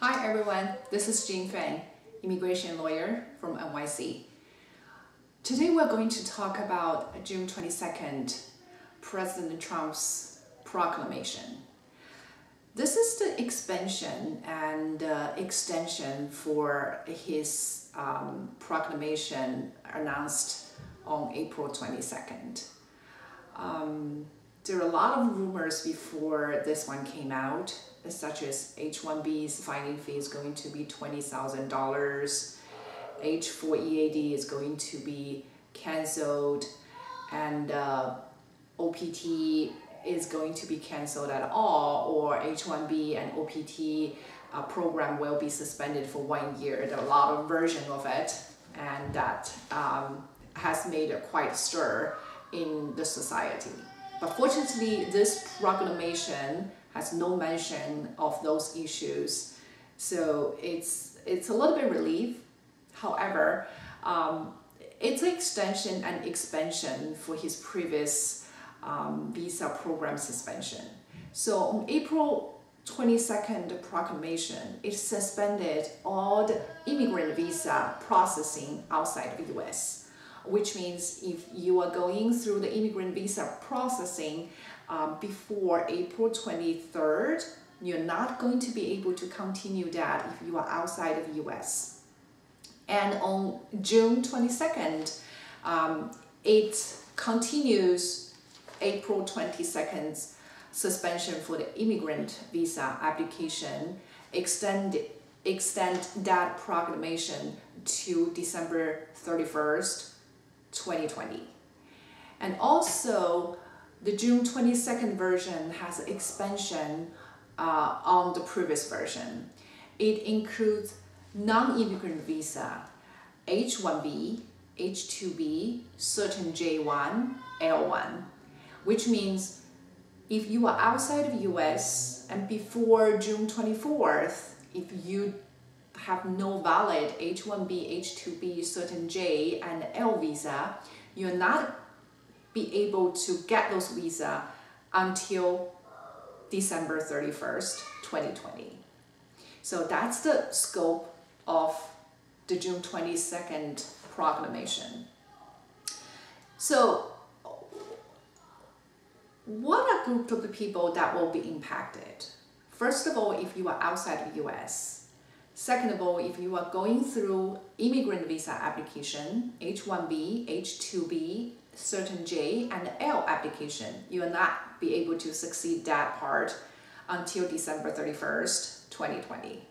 Hi everyone, this is Attorney Feng, immigration lawyer from NYC. Today we're going to talk about June 22nd, President Trump's proclamation. This is the expansion and extension for his proclamation announced on April 22nd. There are a lot of rumors before this one came out, such as H-1B's filing fee is going to be $20,000, H-4 EAD is going to be canceled, and OPT is going to be canceled at all, or H-1B and OPT program will be suspended for 1 year. There are a lot of versions of it, and that has made a quite stir in the society. But fortunately, this proclamation has no mention of those issues, so it's a little bit relief. However, it's an extension and expansion for his previous visa program suspension. So on April 22nd, the proclamation, it suspended all the immigrant visa processing outside of the US. Which means if you are going through the immigrant visa processing before April 23rd, you're not going to be able to continue that if you are outside of the US. And on June 22nd, it continues April 22nd's suspension for the immigrant visa application, extend that proclamation to December 31st, 2020. And also the June 22nd version has an expansion on the previous version. It includes non-immigrant visa, H-1B, H-2B, certain J-1, L-1, which means if you are outside of US and before June 24th, if you have no valid H-1B, H-2B, certain J and L visa, you'll not be able to get those visa until December 31st, 2020. So that's the scope of the June 22nd proclamation. So what are group of the people that will be impacted? First of all, if you are outside of the US. Second of all, if you are going through immigrant visa application, H-1B, H-2B, certain J and L application, you will not be able to succeed that part until December 31st, 2020.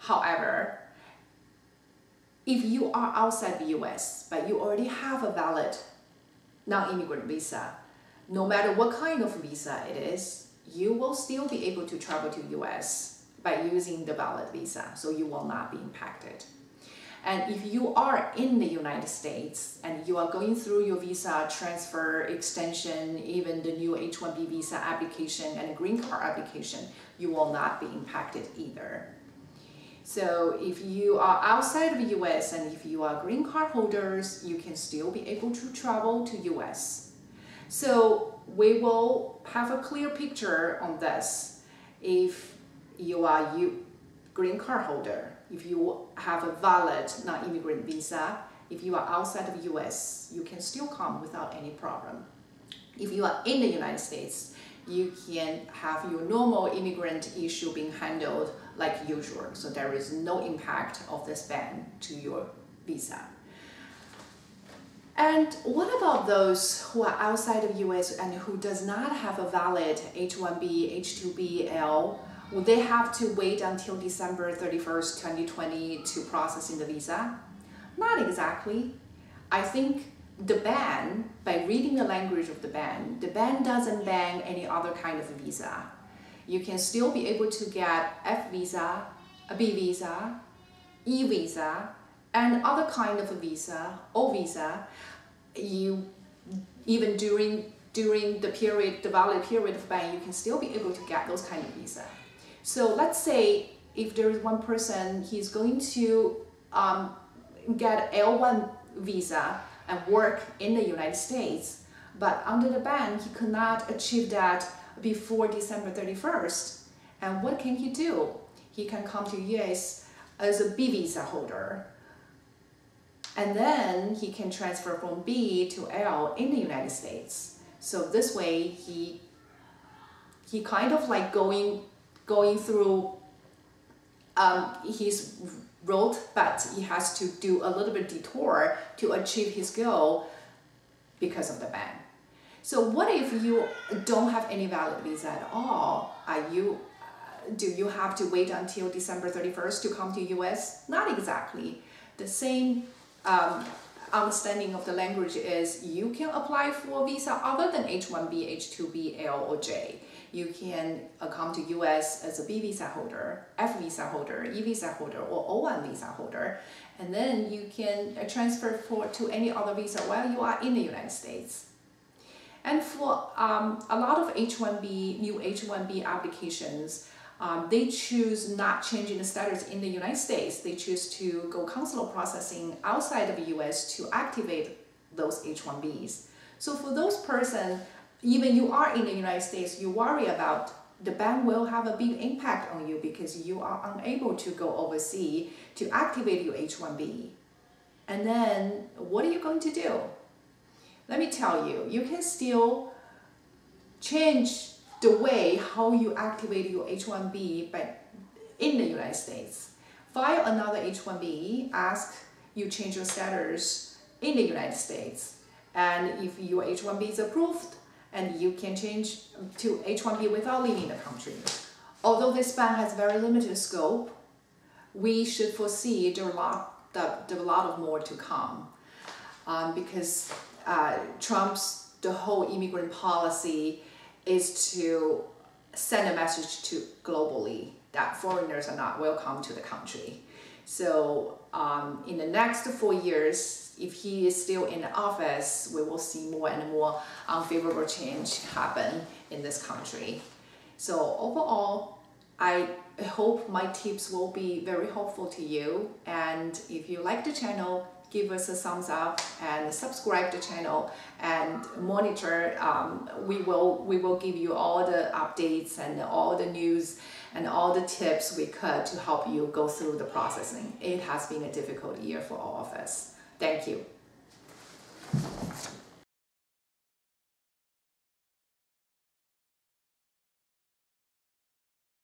However, if you are outside the US, but you already have a valid non-immigrant visa, no matter what kind of visa it is, you will still be able to travel to US by using the valid visa, so you will not be impacted. And if you are in the United States and you are going through your visa transfer, extension, even the new H-1B visa application and green card application, you will not be impacted either. So if you are outside of the US and if you are green card holders, you can still be able to travel to US. So we will have a clear picture on this. If you are green card holder, if you have a valid non-immigrant visa, if you are outside of the US, you can still come without any problem. If you are in the United States, you can have your normal immigrant issue being handled like usual. So there is no impact of this ban to your visa. And what about those who are outside of the US and who does not have a valid H-1B, H-2B, L? Will they have to wait until December 31st, 2020 to process in the visa? Not exactly. I think the ban, by reading the language of the ban doesn't ban any other kind of visa. You can still be able to get F visa, a B visa, E visa, and other kind of a visa, O visa. Even during the valid period of ban, you can still be able to get those kind of visa. So let's say if there is one person, he's going to get L1 visa and work in the United States, but under the ban, he could not achieve that before December 31st. And what can he do? he can come to US as a B visa holder. And then he can transfer from B to L in the United States. So this way he kind of like going through his road, but he has to do a little bit detour to achieve his goal because of the ban. So what if you don't have any valid visa at all? Do you have to wait until December 31st to come to US? Not exactly. The same understanding of the language is you can apply for a visa other than H1B, H2B, L, or J. You can come to US as a B visa holder, F visa holder, E visa holder, or O1 visa holder, and then you can transfer to any other visa while you are in the United States. And for a lot of new H1B applications, they choose not changing the status in the United States. They choose to go consular processing outside of the US to activate those H1Bs. So for those persons, even you are in the United States, you worry about the ban will have a big impact on you because you are unable to go overseas to activate your H1B. And then what are you going to do? Let me tell you, you can still change the way how you activate your H1B but in the United States. File another H1B, ask you change your status in the United States. And if your H1B is approved, and you can change to H1B without leaving the country. Although this ban has very limited scope, we should foresee there are a lot of more to come because Trump's the whole immigrant policy is to send a message to globally that foreigners are not welcome to the country. So in the next 4 years, if he is still in the office, we will see more and more unfavorable change happen in this country. So overall, I hope my tips will be very helpful to you. And if you like the channel, give us a thumbs up and subscribe to the channel and monitor. We will give you all the updates and all the news and all the tips we could to help you go through the processing. It has been a difficult year for all of us. Thank you.